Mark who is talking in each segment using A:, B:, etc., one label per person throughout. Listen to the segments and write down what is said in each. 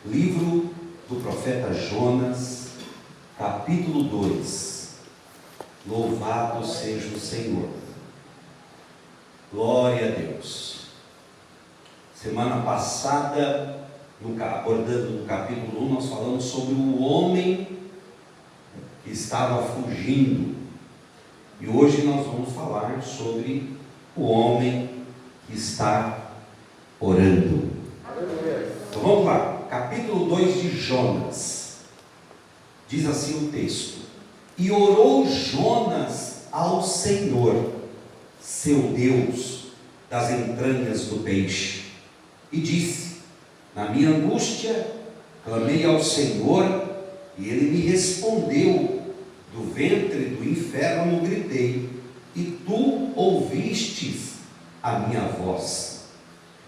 A: Livro do profeta Jonas, capítulo 2. Louvado seja o Senhor. Glória a Deus. Semana passada, abordando no capítulo 1, nós falamos sobre o homem que estava fugindo. E hoje nós vamos falar sobre o homem que está orando. Então vamos lá. Capítulo 2 de Jonas, diz assim o texto: E orou Jonas ao Senhor, seu Deus, das entranhas do peixe, e disse: Na minha angústia, clamei ao Senhor, e Ele me respondeu. Do ventre do inferno gritei, e tu ouvistes a minha voz.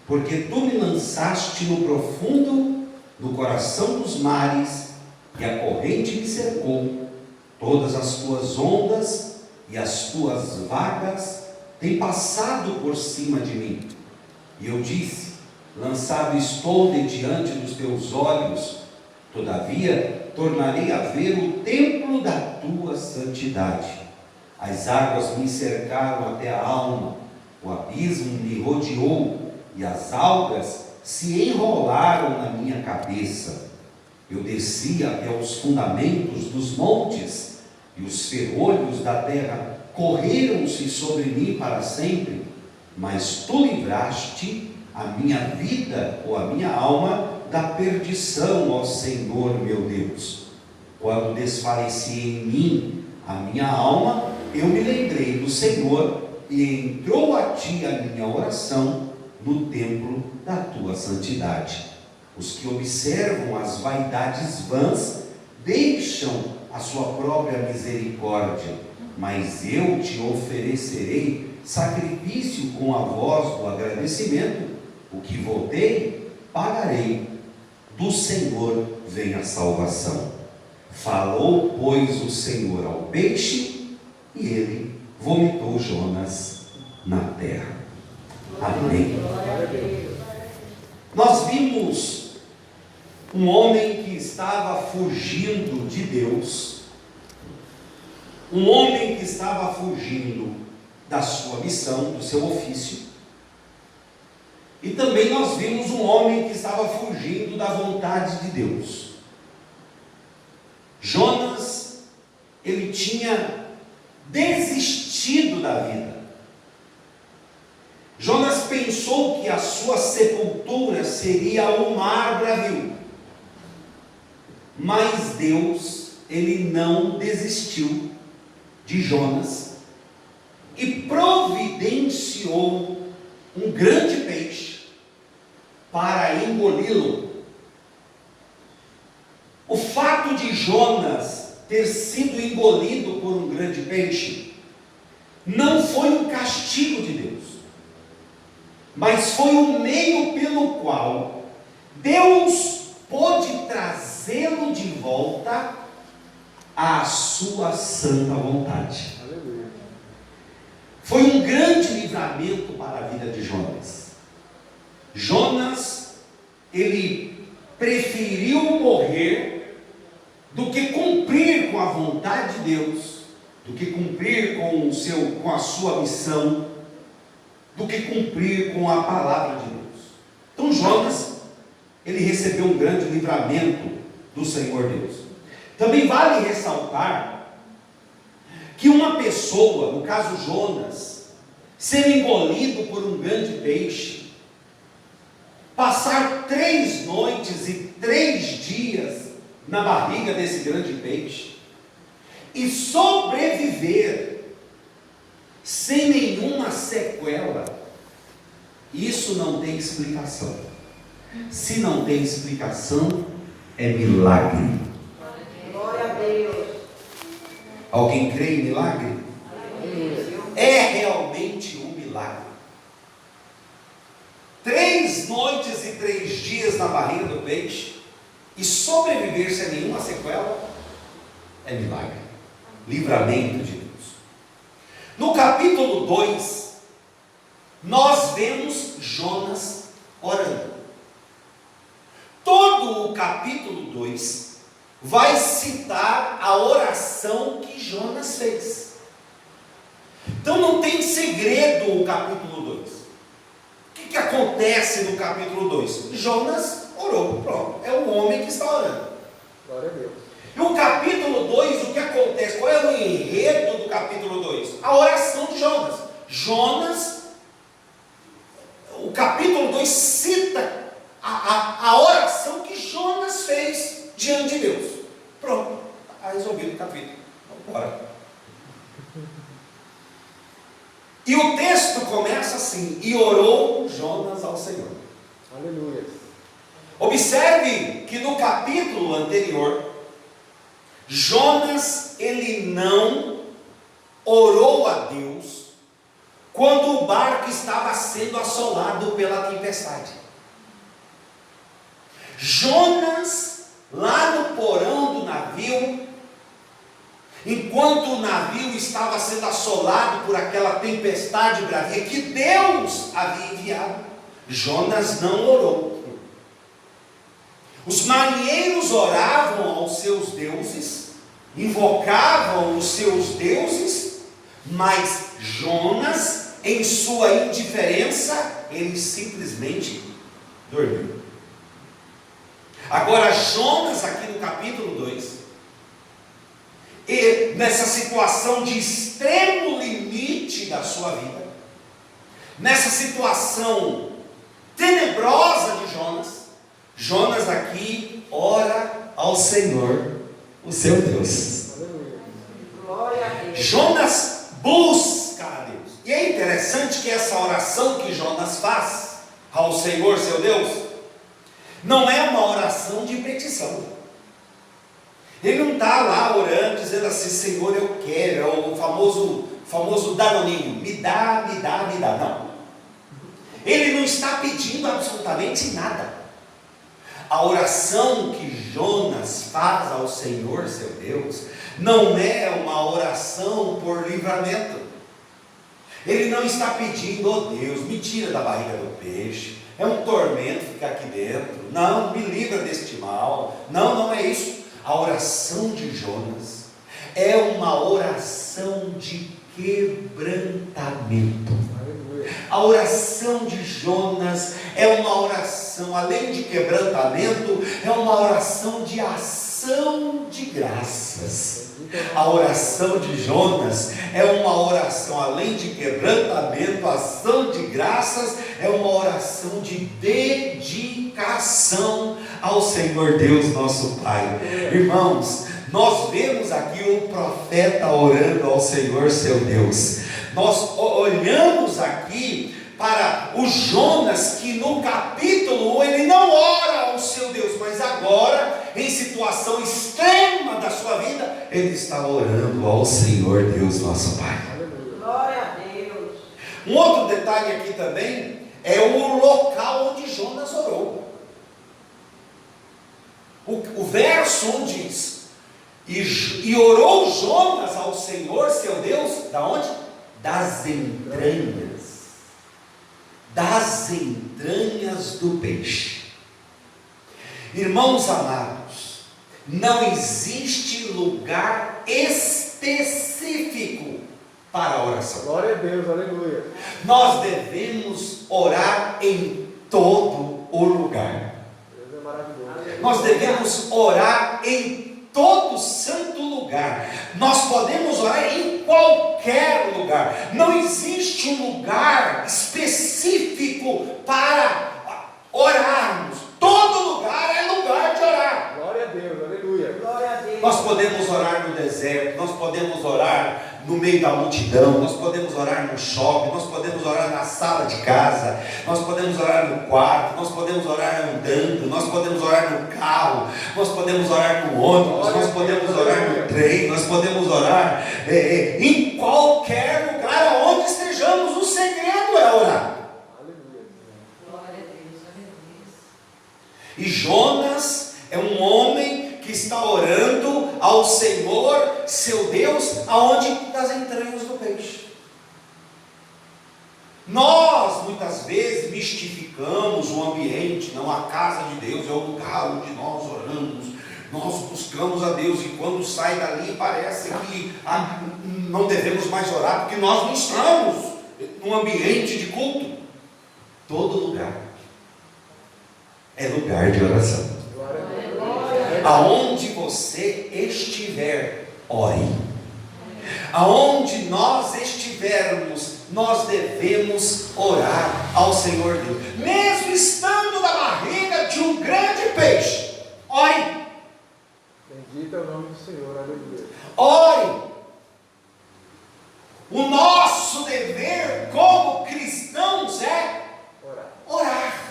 A: Porque tu me lançaste no profundo do coração dos mares, e a corrente me cercou. Todas as tuas ondas e as tuas vagas têm passado por cima de mim. E eu disse: lançado estou de diante dos teus olhos, todavia tornarei a ver o templo da tua santidade. As águas me cercaram até a alma, o abismo me rodeou, e as algas se enrolaram na minha cabeça. Eu desci até os fundamentos dos montes, e os ferrolhos da terra correram-se sobre mim para sempre. Mas tu livraste a minha vida, ou a minha alma, da perdição, ó Senhor meu Deus. Quando desfalecia em mim a minha alma, eu me lembrei do Senhor, e entrou a ti a minha oração no templo da tua santidade. Os que observam as vaidades vãs deixam a sua própria misericórdia, mas eu te oferecerei sacrifício com a voz do agradecimento. O que votei, pagarei. Do Senhor vem a salvação. Falou, pois, o Senhor ao peixe, e ele vomitou Jonas na terra. Amém. Nós vimos um homem que estava fugindo de Deus, um homem que estava fugindo da sua missão, do seu ofício, e também nós vimos um homem que estava fugindo da vontade de Deus. Jonas, ele tinha desistido da vida. Jonas pensou que a sua sepultura seria o mar bravio. Mas Deus, ele não desistiu de Jonas e providenciou um grande peixe para engoli-lo. O fato de Jonas ter sido engolido por um grande peixe não foi um castigo de Deus, mas foi o meio pelo qual Deus pôde trazê-lo de volta à sua santa vontade. Aleluia. Foi um grande livramento para a vida de Jonas. Jonas, ele preferiu morrer do que cumprir com a vontade de Deus, do que cumprir com a sua missão, do que cumprir com a palavra de Deus. Então Jonas, ele recebeu um grande livramento do Senhor Deus. Também vale ressaltar que uma pessoa, no caso Jonas, ser engolido por um grande peixe, passar 3 noites e 3 dias na barriga desse grande peixe e sobreviver sem nenhuma sequela, isso não tem explicação. Se não tem explicação, é milagre.
B: Glória a Deus.
A: Alguém crê em milagre? É realmente um milagre. 3 noites e 3 dias na barriga do peixe e sobreviver sem nenhuma sequela é milagre. Livramento de Deus. No capítulo 2, nós vemos Jonas orando. Todo o capítulo 2, vai citar a oração que Jonas fez. Então não tem segredo o capítulo 2. O que acontece no capítulo 2? Jonas orou, pronto, é o homem que está orando.
C: Glória a Deus.
A: E o capítulo 2, o que acontece? Qual é o enredo do capítulo 2? A oração de Jonas. O capítulo 2 cita a oração que Jonas fez diante de Deus. Pronto, está resolvido o capítulo. Vamos embora. E o texto começa assim: e orou Jonas ao Senhor.
C: Aleluia.
A: Observe que no capítulo anterior, Jonas, ele não orou a Deus quando o barco estava sendo assolado pela tempestade. Jonas, lá no porão do navio, enquanto o navio estava sendo assolado por aquela tempestade bravia que Deus havia enviado, Jonas não orou. Os marinheiros oravam aos seus deuses, invocavam os seus deuses, mas Jonas, em sua indiferença, ele simplesmente dormiu. Agora, Jonas, aqui no capítulo 2, e nessa situação de extremo limite da sua vida, nessa situação tenebrosa de Jonas aqui ora ao Senhor, o seu Deus.
B: Glória a Deus.
A: Jonas busca a Deus. E é interessante que essa oração que Jonas faz ao Senhor, seu Deus, não é uma oração de petição. Ele não está lá orando, dizendo assim: Senhor, eu quero, é o famoso danoninho, me dá, não. Ele não está pedindo absolutamente nada. A oração que Jonas faz ao Senhor, seu Deus, não é uma oração por livramento. Ele não está pedindo: oh Deus, me tira da barriga do peixe, é um tormento ficar aqui dentro, não, me livra deste mal. Não é isso. A oração de Jonas é uma oração de quebrantamento. A oração de Jonas é uma oração, além de quebrantamento, é uma oração de ação de graças. A oração de Jonas é uma oração, além de quebrantamento, ação de graças, é uma oração de dedicação ao Senhor Deus nosso Pai. Irmãos, nós vemos aqui um profeta orando ao Senhor seu Deus. Nós olhamos aqui para o Jonas, que no capítulo 1 ele não ora ao seu Deus, mas agora, em situação extrema da sua vida, ele está orando ao Senhor Deus nosso Pai.
B: Glória a Deus.
A: Um outro detalhe aqui também é o local onde Jonas orou. O verso 1 diz: e orou Jonas ao Senhor seu Deus, da onde? Das entranhas do peixe. Irmãos amados, não existe lugar específico para a oração.
C: Glória a Deus, aleluia.
A: Nós devemos orar em todo o lugar.
C: Deus é maravilhoso.
A: Nós devemos orar em todo santo lugar. Nós podemos orar em qualquer lugar. Não existe um lugar específico para orarmos. Todo lugar é lugar de orar.
C: Glória a Deus, aleluia.
B: Glória a Deus.
A: Nós podemos orar no deserto, nós podemos orar no meio da multidão, nós podemos orar no shopping, nós podemos orar na sala de casa, nós podemos orar no quarto, nós podemos orar andando, nós podemos orar no carro, nós podemos orar no ônibus, nós podemos orar no trem, nós podemos orar em qualquer lugar aonde estejamos. O segredo é orar.
C: Aleluia.
B: Glória a Deus. Aleluia.
A: E Jonas é um homem que está orando ao Senhor, seu Deus, aonde? Das entranhas do peixe. Nós, muitas vezes, desmistificamos o ambiente. Não, a casa de Deus é o lugar onde nós oramos, nós buscamos a Deus, e quando sai dali parece que não devemos mais orar, porque nós não estamos num ambiente de culto. Todo lugar é lugar de oração.
C: Glória a Deus.
A: Aonde você estiver, ore. Aonde nós estivermos, nós devemos orar ao Senhor Deus, mesmo estando na barriga de um grande peixe. Ore.
C: Bendito é o nome do Senhor. Aleluia.
A: Ore. O nosso dever como cristãos é
C: Orar.
A: orar.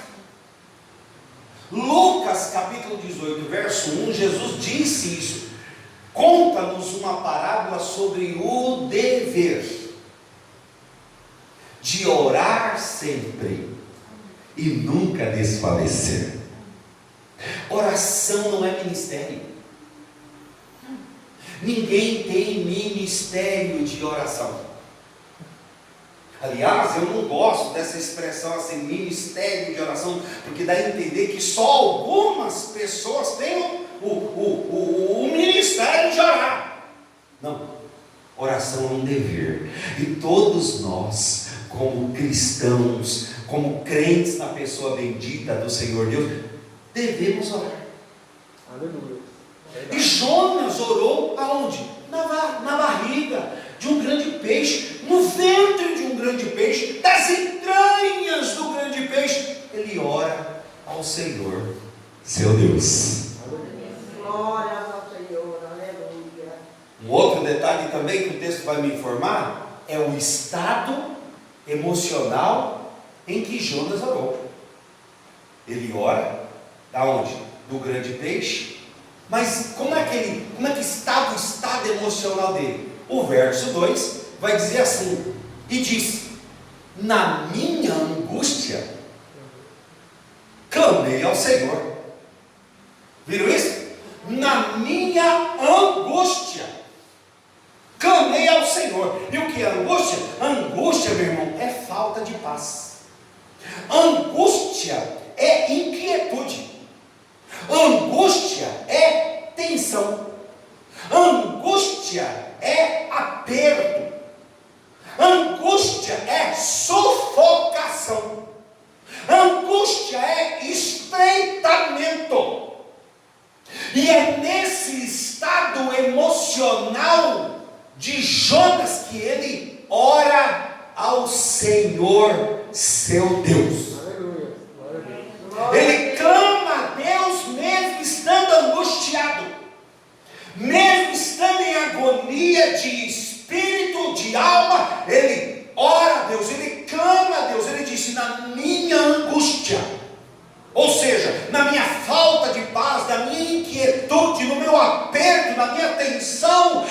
A: Lucas capítulo 18, verso 1, Jesus disse isso. Conta-nos uma parábola sobre o dever de orar sempre e nunca desfalecer. Oração não é ministério. Ninguém tem ministério de oração. Aliás, eu não gosto dessa expressão assim, ministério de oração, porque dá a entender que só algumas pessoas têm o ministério de orar. Não, oração é um dever, e todos nós, como cristãos, como crentes na pessoa bendita do Senhor Deus, devemos orar.
C: Aleluia.
A: E Jonas orou aonde? Na barriga de um grande peixe, no ventre de um grande peixe, das entranhas do grande peixe. Ele ora ao Senhor, seu Deus.
B: Glória ao Senhor, aleluia.
A: Um outro detalhe também que o texto vai me informar é o estado emocional em que Jonas orou. Ele ora da onde? Do grande peixe. Mas como é que estava o estado emocional dele? O verso 2 vai dizer assim: e disse: na minha angústia clamei ao Senhor. Viram isso? Na minha angústia clamei ao Senhor. E o que é angústia? Angústia, meu irmão, é falta de paz. Angústia é inquietude. Angústia é tensão. Angústia é aperto. Angústia é sufocação. Angústia é estreitamento. E é nesse estado emocional de Jonas que ele ora ao Senhor, seu Deus.
C: Aleluia. Glória a Deus.
A: Ele clama a Deus mesmo estando angustiado, mesmo estando em agonia de espírito, de alma. Ele ora a Deus, ele clama a Deus. Ele disse: na minha angústia, ou seja, na minha falta de paz, na minha inquietude, no meu aperto, na minha tensão,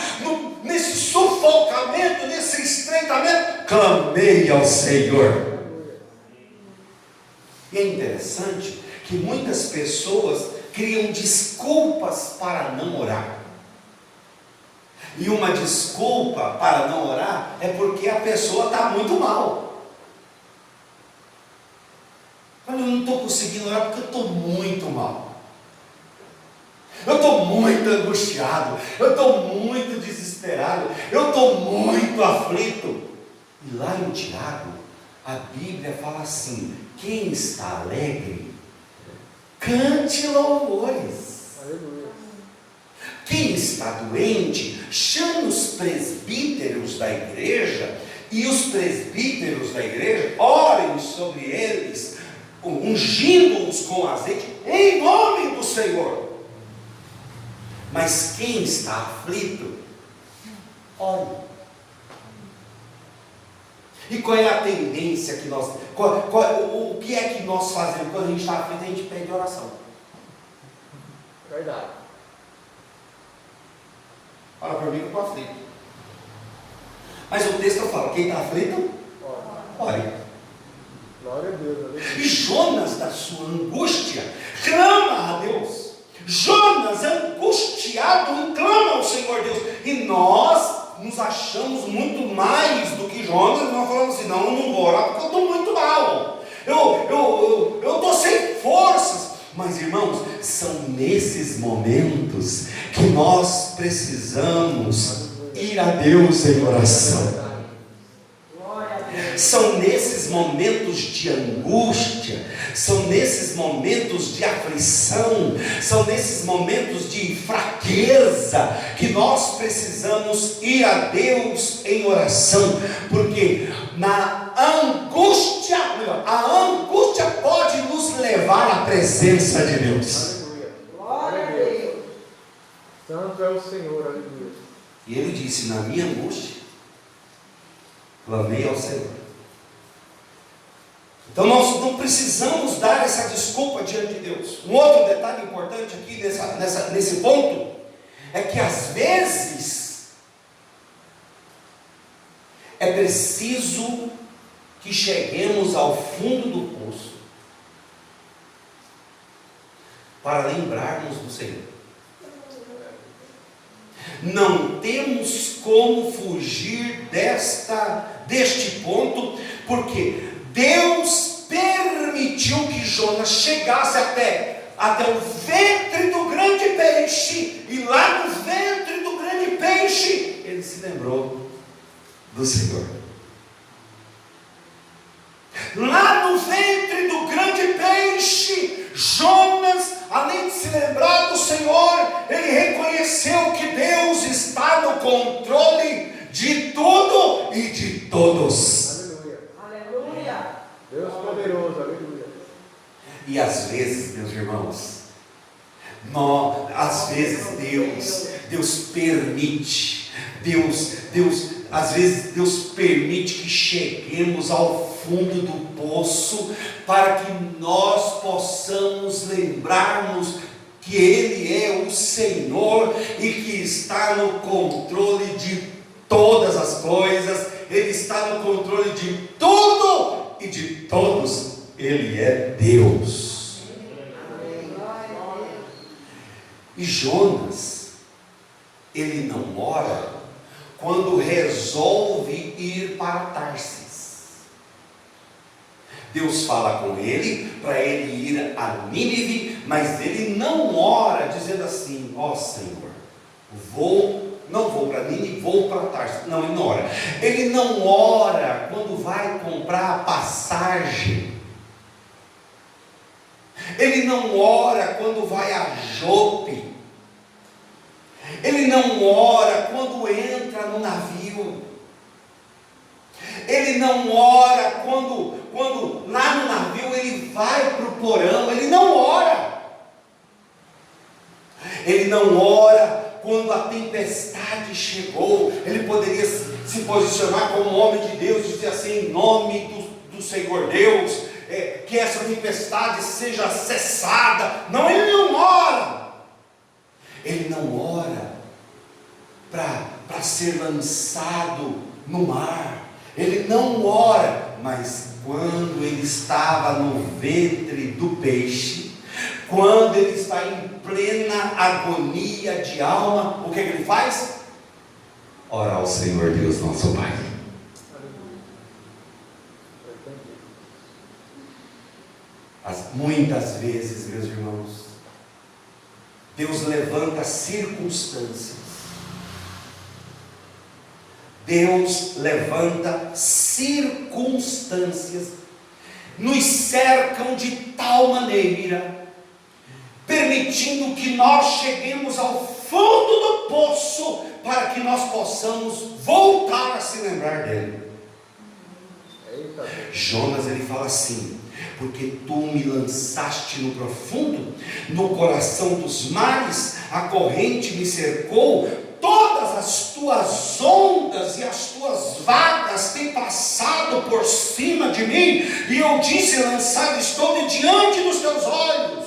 A: nesse sufocamento, nesse estreitamento, clamei ao Senhor. E é interessante que muitas pessoas criam desculpas para não orar. E uma desculpa para não orar é porque a pessoa está muito mal. Mas eu não estou conseguindo orar porque eu estou muito mal. Eu estou muito angustiado. Eu estou muito desesperado. Eu estou muito aflito. E lá em Tiago, a Bíblia fala assim: quem está alegre, cante louvores.
C: Aleluia.
A: Quem está doente, chame os presbíteros da igreja, e os presbíteros da igreja orem sobre eles, ungindo-os com azeite, em nome do Senhor. Mas quem está aflito, ore. E qual é a tendência que nós... o que é que nós fazemos? Quando a gente está aflito, a gente pede oração.
C: Verdade.
A: Fala para mim que eu estou aflito. Mas o texto fala: quem está aflito,
C: Ora.
A: ore.
C: Glória a Deus. Aleluia.
A: E Jonas, da sua angústia, clama a Deus. Jonas, angustiado, clama ao Senhor Deus. E nós nos achamos muito mais do que Jonas. Nós falamos assim: não vou orar porque eu estou muito mal. eu estou sem forças. Mas, irmãos, são nesses momentos que nós precisamos ir a Deus em oração. São nesses momentos de angústia, são nesses momentos de aflição, são nesses momentos de fraqueza que nós precisamos ir a Deus em oração, porque a angústia pode nos levar à presença de Deus.
C: Aleluia.
B: Glória a Deus.
C: Santo é o Senhor, aleluia.
A: E ele disse: na minha angústia, clamei ao Senhor. Então nós não precisamos dar essa desculpa diante de Deus. Um outro detalhe importante aqui nesse ponto é que às vezes é preciso que cheguemos ao fundo do poço para lembrarmos do Senhor. Não temos como fugir deste ponto, porque Deus permitiu que Jonas chegasse até o ventre do grande peixe, e lá no ventre do grande peixe ele se lembrou do Senhor. Lá no ventre do grande peixe, Jonas, além de se lembrar do Senhor, ele reconheceu que Deus está no controle de tudo e de todos.
B: Aleluia.
C: Deus poderoso, aleluia.
A: E às vezes, meus irmãos, às vezes Deus permite, às vezes Deus permite que cheguemos ao fundo do poço, para que nós possamos lembrarmos que Ele é o Senhor e que está no controle de todas as coisas. Ele está no controle de tudo e de todos. Ele é Deus. E Jonas, ele não ora quando resolve ir para Tarsis. Deus fala com ele para ele ir a Nínive, mas ele não ora dizendo assim: ó Senhor, não vou para Nínive, vou para Tarsis. Não, ele não ora. Ele não ora quando vai comprar a passagem. Ele não ora quando vai a Jope. Ele não ora quando entra no navio. Ele não ora quando lá no navio ele vai para o porão. Ele não ora. Ele não ora quando a tempestade chegou. Ele poderia se posicionar como homem de Deus e dizer assim: em nome do Senhor Deus, que essa tempestade seja cessada. Não, ele não ora. Ele não ora para ser lançado no mar. Ele não ora. Mas quando ele estava no ventre do peixe, quando ele está em plena agonia de alma, o que ele faz? Ora ao Senhor Deus nosso Pai. Muitas vezes, meus irmãos, Deus levanta circunstâncias. Deus levanta circunstâncias, nos cercam de tal maneira, permitindo que nós cheguemos ao fundo do poço, para que nós possamos voltar a se lembrar dele. Jonas, ele fala assim: porque tu me lançaste no profundo, no coração dos mares, a corrente me cercou, todas as tuas ondas e as tuas vagas têm passado por cima de mim, e eu disse: lançado estou de diante dos teus olhos.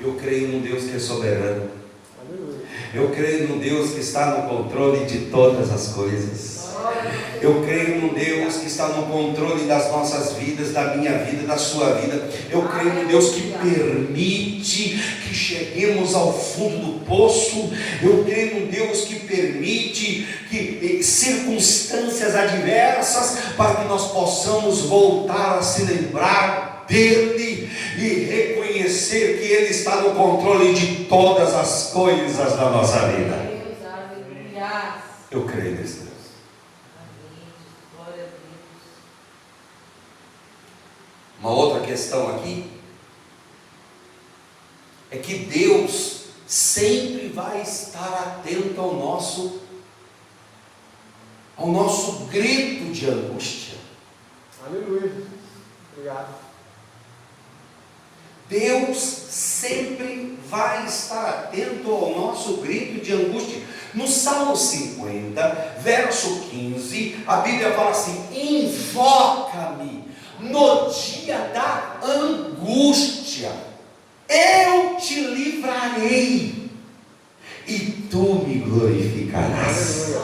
A: Eu creio num Deus que é soberano. Eu creio num Deus que está no controle de todas as coisas. Eu creio no Deus que está no controle das nossas vidas, da minha vida, da sua vida. Eu creio no Deus que permite que cheguemos ao fundo do poço. Eu creio no Deus que permite que circunstâncias adversas para que nós possamos voltar a se lembrar dele e reconhecer que ele está no controle de todas as coisas da nossa vida. Eu creio nesse Deus. Uma outra questão aqui é que Deus sempre vai estar atento ao nosso grito de angústia.
C: Aleluia. Obrigado.
A: Deus sempre vai estar atento ao nosso grito de angústia. No Salmo 50, verso 15, a Bíblia fala assim: invoca-me no dia da angústia, eu te livrarei e tu me glorificarás.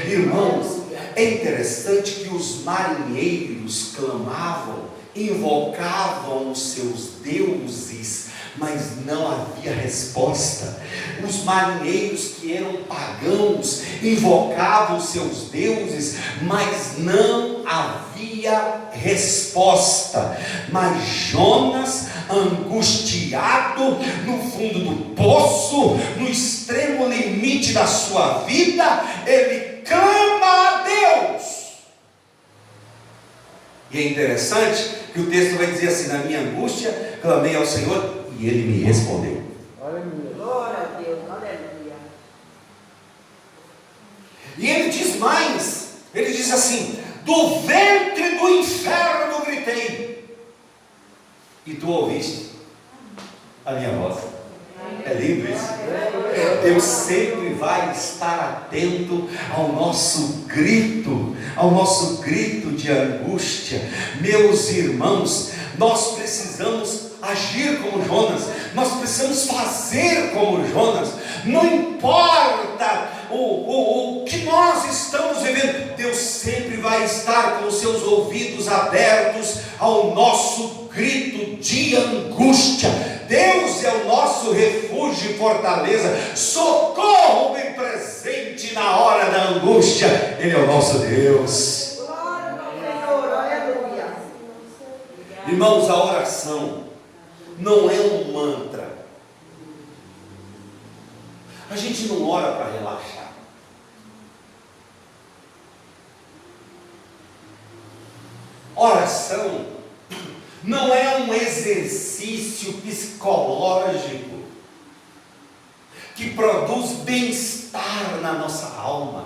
A: Irmãos, é interessante que os marinheiros clamavam, invocavam os seus deuses, mas não havia resposta. Os marinheiros que eram pagãos invocavam os seus deuses, mas não havia resposta. Mas Jonas, angustiado no fundo do poço, no extremo limite da sua vida, ele clama a Deus. E é interessante que o texto vai dizer assim: na minha angústia clamei ao Senhor e Ele me respondeu.
C: Aleluia.
B: Glória a Deus, aleluia.
A: E ele diz mais, ele diz assim: do ventre do inferno gritei, e tu ouviste a minha voz. É lindo isso. Deus sempre vai estar atento ao nosso grito de angústia. Meus irmãos, nós precisamos agir como Jonas, nós precisamos fazer como Jonas. Não importa o que nós estamos vivendo, Deus sempre vai estar com os seus ouvidos abertos ao nosso grito de angústia. Deus é o nosso refúgio e fortaleza, socorro bem presente na hora da angústia. Ele é o nosso Deus.
B: Glória ao Senhor, aleluia.
A: Irmãos, a oração não é um mantra. A gente não ora para relaxar. Oração não é um exercício psicológico que produz bem-estar na nossa alma.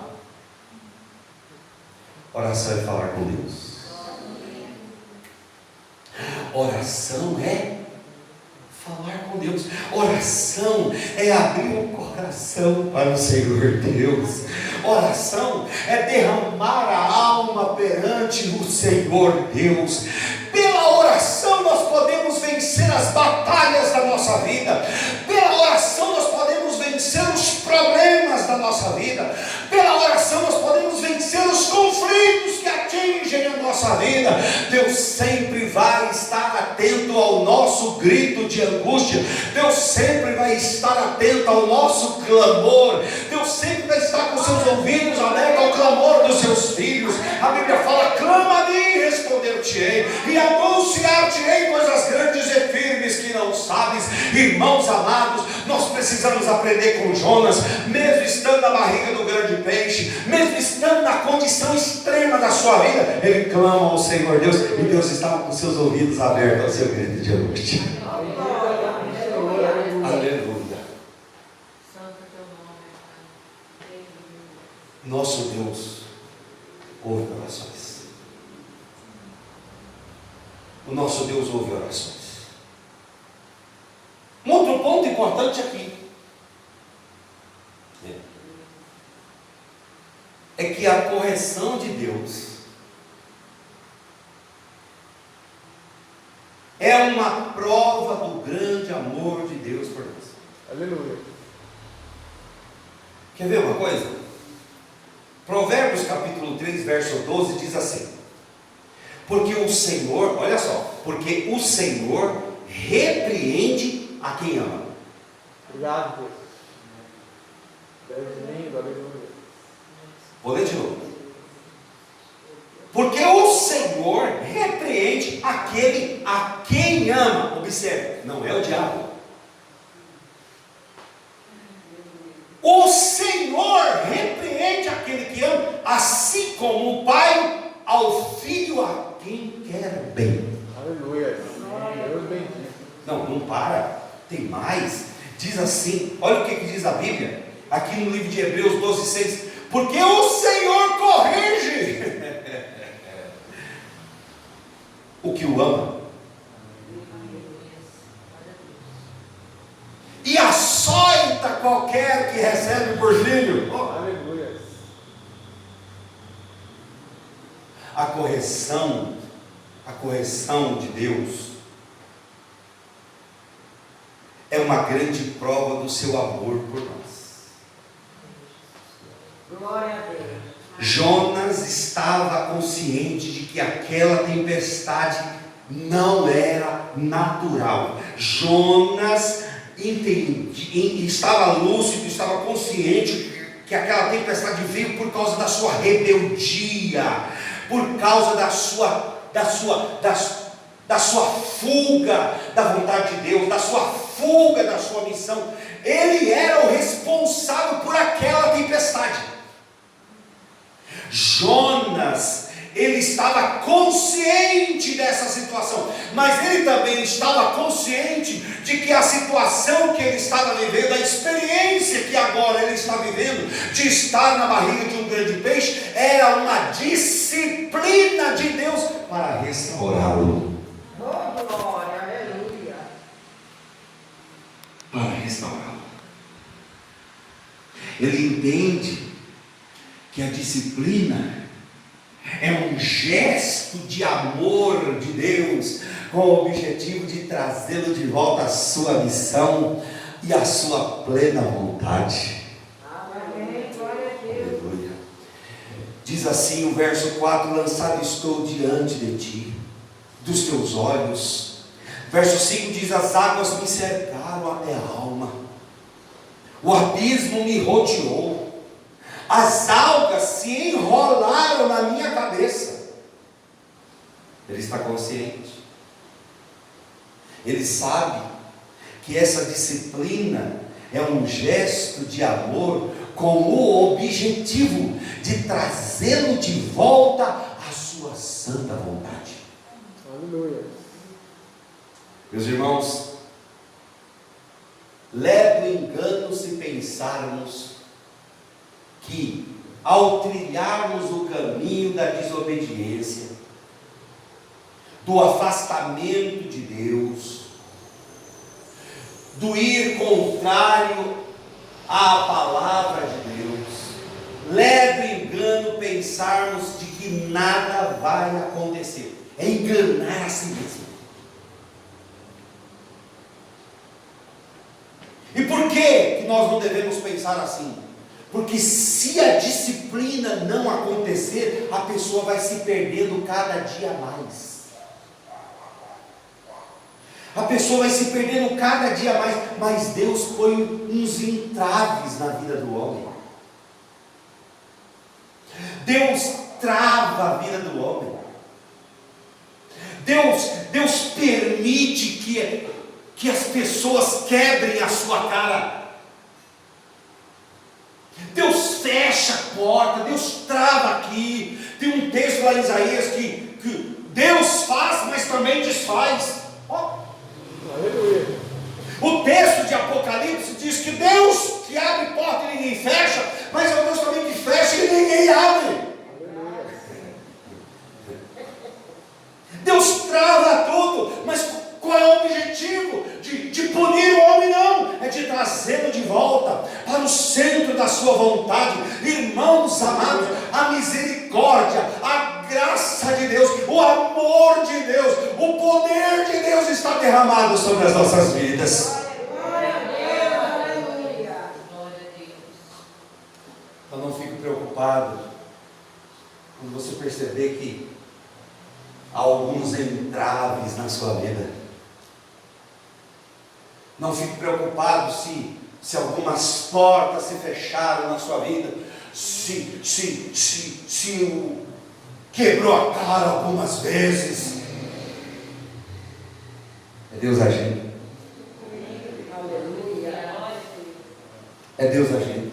A: Oração é falar com Deus. Oração é falar com Deus. Oração é abrir o coração para o Senhor Deus. Oração é derramar a alma perante o Senhor Deus. Pela oração nós podemos vencer as batalhas da nossa vida. Pela oração nós podemos vencer os problemas da nossa vida. Pela oração nós podemos vencer os conflitos que atingem a nossa vida. Deus sempre vai estar atento ao nosso grito de angústia. Deus sempre vai estar atento ao nosso clamor. Deus sempre vai estar com seus ouvidos alerta ao clamor dos seus filhos. A Bíblia fala: clama a mim e responder-te-ei, e anunciar-te-ei coisas grandes e firmes que não sabes. Irmãos amados, nós precisamos aprender com Jonas, mesmo estando na barriga do grande peixe, mesmo estando na condição extrema da sua vida, ele clama ao Senhor Deus, e Deus estava com seus ouvidos abertos ao seu grito de angústia. Aleluia. Nosso Deus ouve orações. O nosso Deus ouve orações. Um outro ponto importante aqui é que a correção de Deus é uma prova do grande amor de Deus por nós.
C: Aleluia.
A: Quer ver uma coisa? Provérbios capítulo 3, verso 12 diz assim: porque o Senhor, olha só, porque o Senhor repreende a quem ama.
C: Obrigado, Deus. Deus lindo, aleluia.
A: Vou ler de novo. Porque o Senhor repreende aquele a quem ama. Observe, não é o diabo. O Senhor repreende aquele que ama, assim como o Pai ao filho a quem quer bem.
C: Aleluia. Deus bendito.
A: Não para, tem mais. Diz assim, olha o que diz a Bíblia, aqui no livro de Hebreus 12:6. Porque o Senhor corrige o que o ama, e açoita qualquer que recebe por filho.
C: Aleluia.
A: A correção de Deus é uma grande prova do seu amor por nós.
B: Glória a Deus.
A: Jonas estava consciente de que aquela tempestade não era natural. Jonas estava lúcido, estava consciente que aquela tempestade veio por causa da sua rebeldia, por causa da sua fuga da vontade de Deus, da sua fuga da sua missão. Ele era o responsável por aquela tempestade. Jonas, ele estava consciente dessa situação, mas ele também estava consciente de que a situação que ele estava vivendo, a experiência que agora ele está vivendo, de estar na barriga de um grande peixe, era uma disciplina de Deus para restaurá-lo.
B: Oh, glória, aleluia.
A: Para restaurá-lo. Ele entende que a disciplina é um gesto de amor de Deus, com o objetivo de trazê-lo de volta à sua missão e à sua plena vontade.
B: Amém, glória a Deus.
A: Aleluia. Diz assim o verso 4: lançado estou diante de ti, dos teus olhos. Verso 5 diz: as águas me cercaram até a alma, o abismo me rodeou, as algas se enrolaram na minha cabeça. Ele está consciente, ele sabe que essa disciplina é um gesto de amor com o objetivo de trazê-lo de volta à sua santa vontade.
C: Aleluia.
A: Meus irmãos, leva o engano se pensarmos que, ao trilharmos o caminho da desobediência, do afastamento de Deus, do ir contrário à palavra de Deus, leva o engano pensarmos de que nada vai acontecer. É enganar a si mesmo. E por que nós não devemos pensar assim? Porque se a disciplina não acontecer, a pessoa vai se perdendo cada dia mais. A pessoa vai se perdendo cada dia mais. Mas Deus põe uns entraves na vida do homem. Deus trava a vida do homem. Deus permite que as pessoas quebrem a sua cara. Deus fecha a porta, Deus trava aqui. Tem um texto lá em Isaías que Deus faz, mas também desfaz.
C: Aleluia.
A: O texto de Apocalipse diz que Deus que abre porta e ninguém fecha, mas é o Deus também que fecha e ninguém abre. Deus trava tudo, mas qual é o objetivo? De punir o homem? Não, é de trazê-lo de volta para o centro da sua vontade. Irmãos amados, a misericórdia, a graça de Deus, o amor de Deus, o poder de Deus está derramado sobre as nossas vidas.
B: Glória a Deus, aleluia.
A: Então não fique preocupado há alguns entraves na sua vida. Não fique preocupado se algumas portas se fecharam na sua vida, se quebrou a cara algumas vezes. É Deus agindo. É Deus agindo.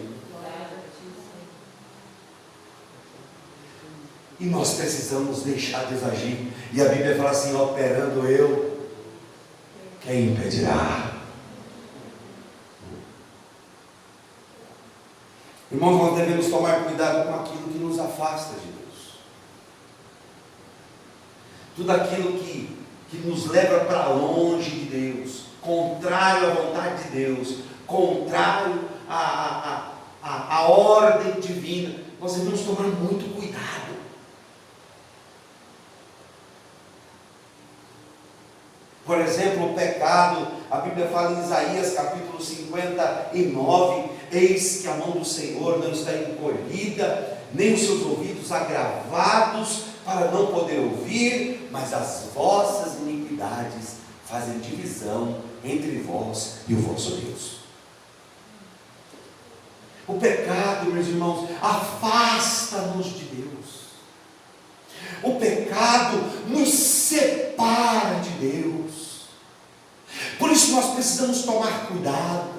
A: E nós precisamos deixar Deus agir. E a Bíblia fala assim: operando eu, quem impedirá? Irmãos, nós devemos tomar cuidado com aquilo que nos afasta de Deus. Tudo aquilo que nos leva para longe de Deus, contrário à vontade de Deus, contrário à ordem divina, nós devemos tomar muito cuidado. Por exemplo, o pecado, a Bíblia fala em Isaías capítulo 59, eis que a mão do Senhor não está encolhida, nem os seus ouvidos agravados para não poder ouvir, mas as vossas iniquidades fazem divisão entre vós e o vosso Deus. O pecado, meus irmãos, afasta-nos de Deus. O pecado nos separa de Deus. Por isso nós precisamos tomar cuidado.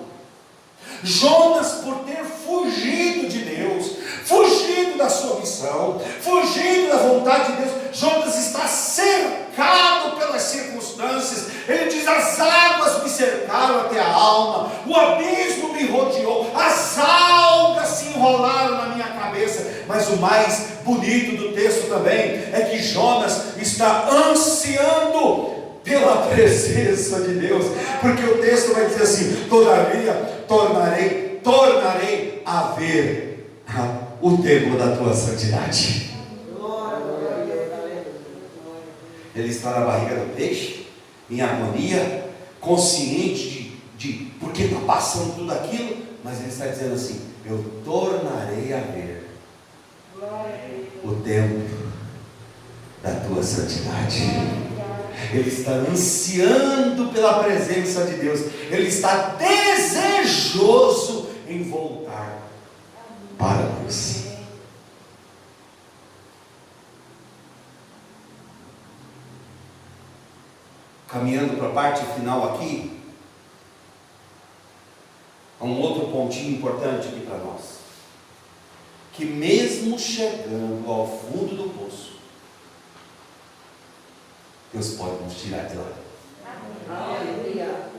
A: Jonas, por ter fugido de Deus, fugido da sua missão, fugido da vontade de Deus, Jonas está cercado pelas circunstâncias. Ele diz: as águas me cercaram até a alma, o abismo me rodeou, as algas se enrolaram na minha cabeça. Mas o mais bonito do texto também é que Jonas está ansiando pela presença de Deus, porque o texto vai dizer assim: todavia tornarei a ver o templo da tua santidade. Ele está na barriga do peixe, em harmonia, consciente de porque está passando tudo aquilo, mas ele está dizendo assim: eu tornarei a ver o templo da tua santidade. Ele está ansiando pela presença de Deus. Ele está desejoso em voltar para Deus. Caminhando para a parte final aqui, há um outro pontinho importante aqui para nós. Que mesmo chegando ao fundo do poço, Deus pode nos tirar de lá.
B: Aleluia.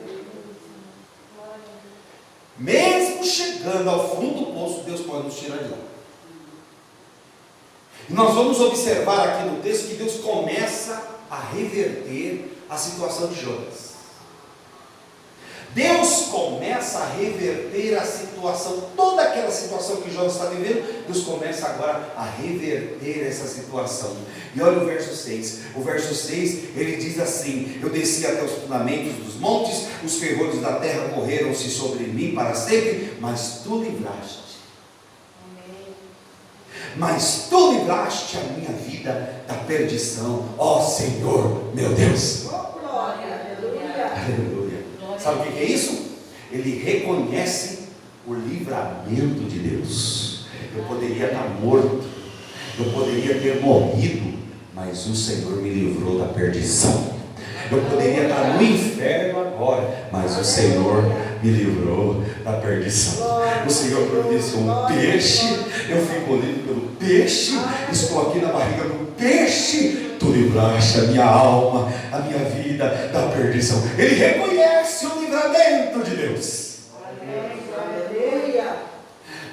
A: Mesmo chegando ao fundo do poço, Deus pode nos tirar de lá. E nós vamos observar aqui no texto que Deus começa a reverter a situação de Jonas. Deus começa a reverter a situação, toda aquela situação que Jonas está vivendo, Deus começa agora a reverter essa situação. E olha o verso 6. O verso 6, ele diz assim: eu desci até os fundamentos dos montes, os ferrolhos da terra correram-se sobre mim para sempre, mas tu livraste. Mas tu livraste a minha vida da perdição, ó Senhor, meu Deus.
B: Glória, aleluia.
A: Aleluia. Sabe o que é isso? Ele reconhece o livramento de Deus. Eu poderia estar morto, eu poderia ter morrido, mas o Senhor me livrou da perdição. Eu poderia estar no inferno agora, mas o Senhor me livrou da perdição. O Senhor providenciou um peixe, eu fui engolido pelo peixe, estou aqui na barriga do peixe. Tu livraste a minha alma, a minha vida da perdição. Ele reconhece o livramento de Deus.
B: Aleluia.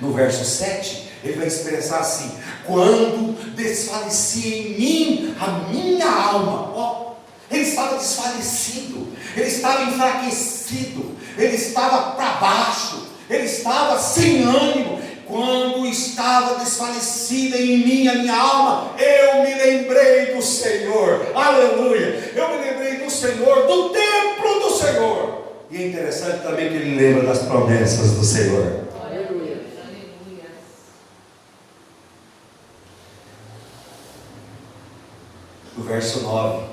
A: No verso 7, ele vai expressar assim: quando desfalecia em mim a minha alma. Ó, ele estava desfalecido, ele estava enfraquecido, ele estava para baixo, ele estava sem ânimo. Quando estava desfalecida em mim a minha alma, eu me lembrei do Senhor. Aleluia. Eu me lembrei do Senhor, do templo do Senhor. E é interessante também que ele lembra das promessas do Senhor.
C: Aleluia.
A: no verso 9.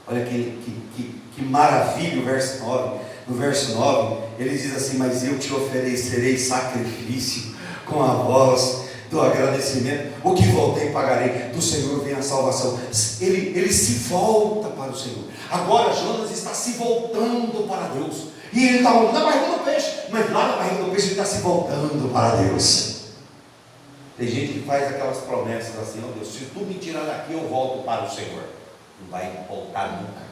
A: Olha que maravilha o verso 9. No verso 9, ele diz assim: mas eu te oferecerei sacrifício com a voz do agradecimento. O que voltei pagarei, do Senhor vem a salvação. Ele se volta para o Senhor. Agora Jonas está se voltando para Deus. E ele está na barriga do peixe, mas lá na barriga do peixe ele está se voltando para Deus. Tem gente que faz aquelas promessas assim: ó Deus, se tu me tirar daqui eu volto para o Senhor. Não vai voltar nunca.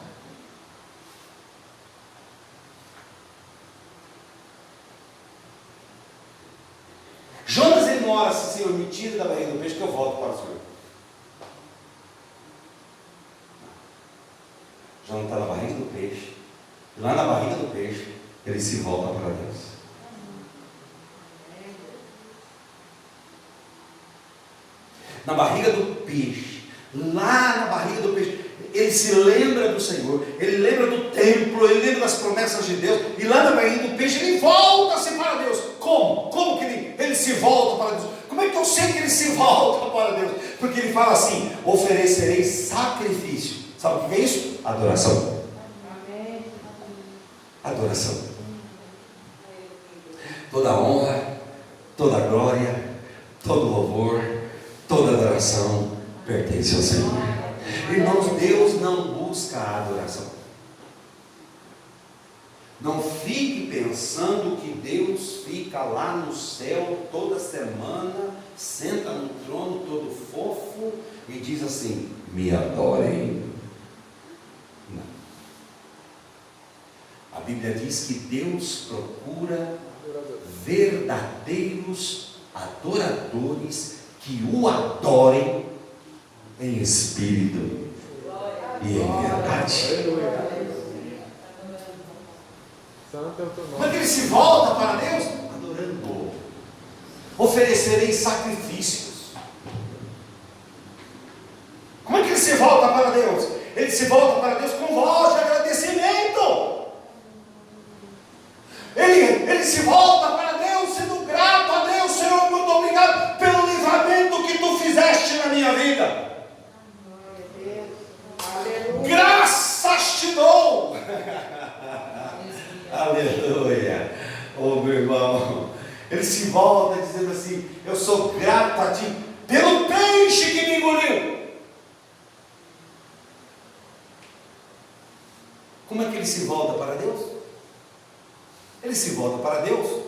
A: Jonas, ele não ora assim: Senhor, me tira da barriga do peixe que eu volto para o Senhor. Jonas está na barriga do peixe, e lá na barriga do peixe ele se volta para Deus. Na barriga do peixe, lá na barriga do peixe, ele se lembra do Senhor, ele lembra do templo, ele lembra das promessas de Deus, e lá na barriga do peixe ele volta-se para Deus. Como? Como que ele se volta para Deus? Como é que eu sei que ele se volta para Deus? Porque ele fala assim: oferecerei sacrifício. Sabe o que é isso? Adoração. Adoração. Toda honra, toda glória, todo louvor, toda adoração pertence ao Senhor. Irmãos, Deus não busca a adoração. Não fique pensando que Deus fica lá no céu toda semana, senta no trono todo fofo e diz assim: me adorem. Não. A Bíblia diz que Deus procura verdadeiros adoradores que o adorem em espírito e em verdade. Como é que ele se volta para Deus? Adorando. Oferecerei sacrifícios. Como é que ele se volta para Deus? Ele se volta para Deus com voz de agradecimento. Ele se volta para Deus sendo grato a Deus: Senhor, muito obrigado pelo livramento que tu fizeste na minha vida. Graças te dou. Aleluia. Oh, meu irmão, ele se volta dizendo assim: eu sou grato a ti pelo peixe que me engoliu. Como é que ele se volta para Deus? Ele se volta para Deus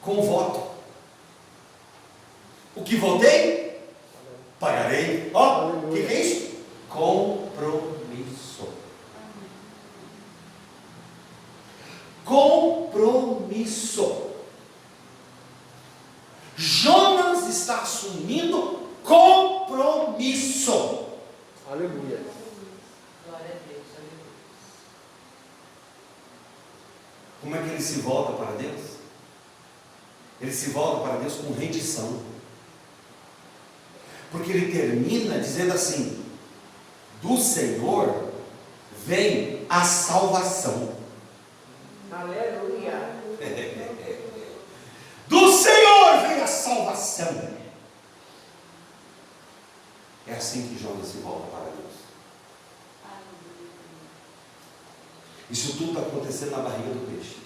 A: com o voto. O que votei, pagarei. Ó, o que é isso? Compromisso. Compromisso. Jonas está assumindo compromisso.
C: Aleluia.
D: Glória a Deus, aleluia.
A: Como é que ele se volta para Deus? Ele se volta para Deus com rendição. Porque ele termina dizendo assim: do Senhor vem a salvação.
B: Aleluia.
A: Do Senhor vem a salvação. É assim que Jonas se volta para Deus. Isso tudo está acontecendo na barriga do peixe.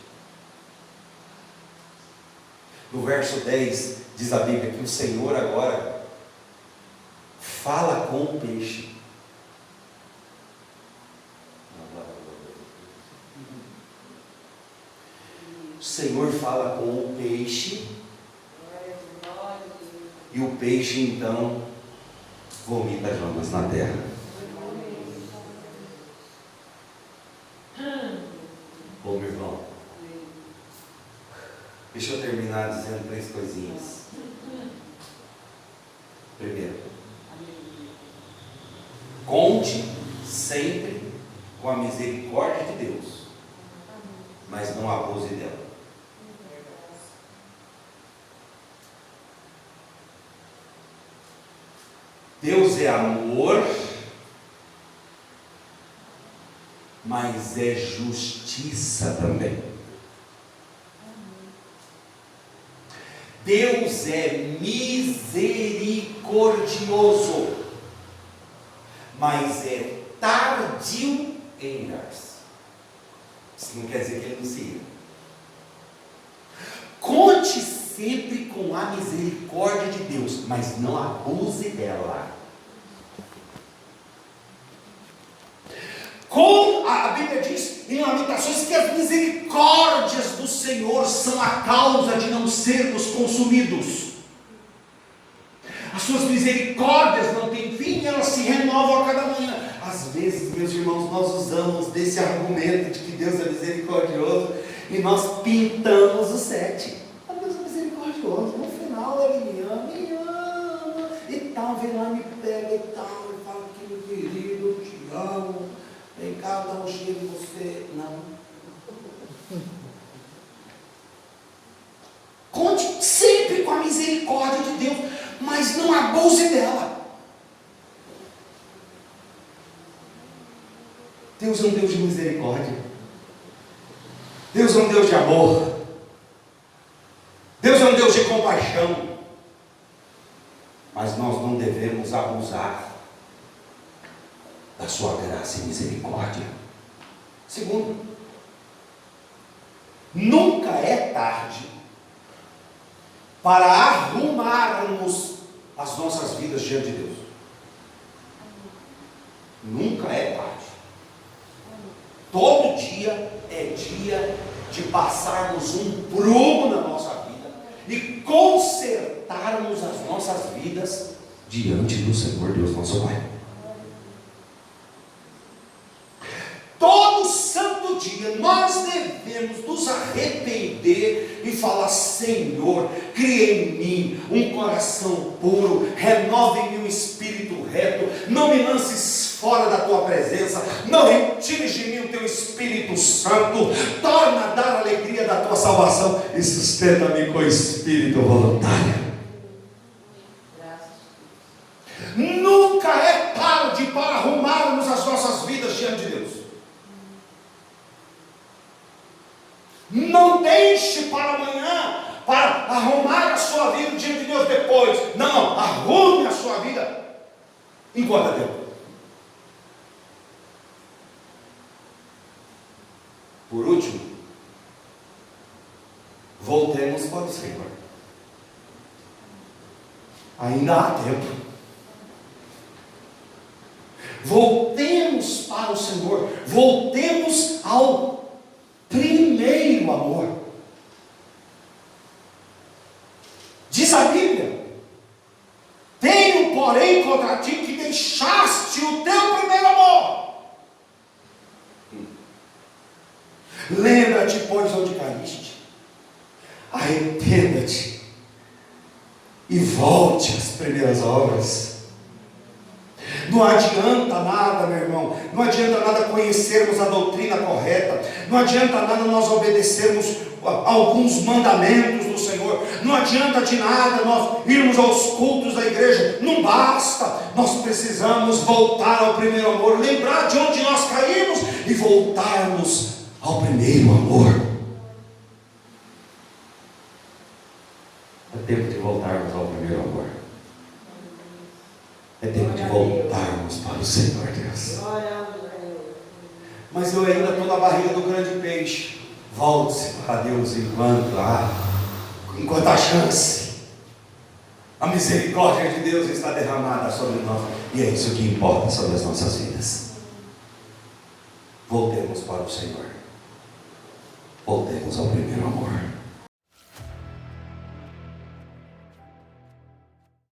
A: No verso 10 diz a Bíblia que o Senhor agora fala com o peixe. O Senhor fala com o peixe, e o peixe então vomita Jonas na terra. Ô meu irmão, deixa eu terminar dizendo 3 coisinhas. Primeiro, conte sempre com a misericórdia de Deus, mas não abuse dela. Deus é amor, mas é justiça também. Deus é misericordioso, mas é tardio em irar-se. Isso não quer dizer que ele não se ira. Conte sempre com a misericórdia de Deus, mas não abuse dela. A Bíblia diz em Lamentações que as misericórdias do Senhor são a causa de não sermos consumidos. As suas misericórdias não têm fim, elas se renovam a cada manhã. Às vezes, meus irmãos, nós usamos desse argumento de que Deus é misericordioso e nós pintamos o 7. Deus é misericordioso, no final ele me ama e tal, vem lá, me pega e tal, e fala que meu querido, eu te amo, vem cá, dá um cheiro em você. Não. Conte sempre com a misericórdia de Deus, mas não abuse dela. Deus é um Deus de misericórdia. Deus é um Deus de amor. Deus é um Deus de compaixão. Mas nós não devemos abusar da sua graça e misericórdia. Segundo, nunca é tarde para arrumarmos as nossas vidas diante de Deus. Nunca é tarde. Todo dia é dia de passarmos um prumo na nossa vida e consertarmos as nossas vidas diante do Senhor Deus nosso Pai. Todo santo dia nós devemos nos arrepender e falar: Senhor, cria em mim um coração puro, renova em mim um espírito reto, não me lances fora da tua presença, não retires de mim o teu Espírito Santo, torna a dar a alegria da tua salvação e sustenta-me com o espírito voluntário. Nunca é tarde para arrumarmos as nossas vidas diante de Deus. Não deixe para amanhã, para arrumar a sua vida diante de Deus depois. Não, arrume a sua vida enquanto é tempo. Por último, voltemos para o Senhor. Ainda há tempo. Voltemos para o Senhor. Voltemos ao primeiro amor. Diz a Bíblia: tenho, porém, contra ti que deixaste o teu primeiro amor. Lembra-te, pois, onde caíste, arrependa-te e volte às primeiras obras. Não adianta nada, meu irmão, não adianta nada conhecermos a doutrina correta, não adianta nada nós obedecermos alguns mandamentos do Senhor, não adianta de nada nós irmos aos cultos da igreja, não basta, nós precisamos voltar ao primeiro amor, lembrar de onde nós caímos e voltarmos ao primeiro amor. É tempo de voltarmos ao primeiro amor. É tempo de voltarmos para o Senhor Deus. Mas eu ainda estou na barriga do grande peixe. Volte-se para Deus enquanto há chance. A misericórdia de Deus está derramada sobre nós. E é isso que importa sobre as nossas vidas. Voltemos para o Senhor. Voltemos ao primeiro amor.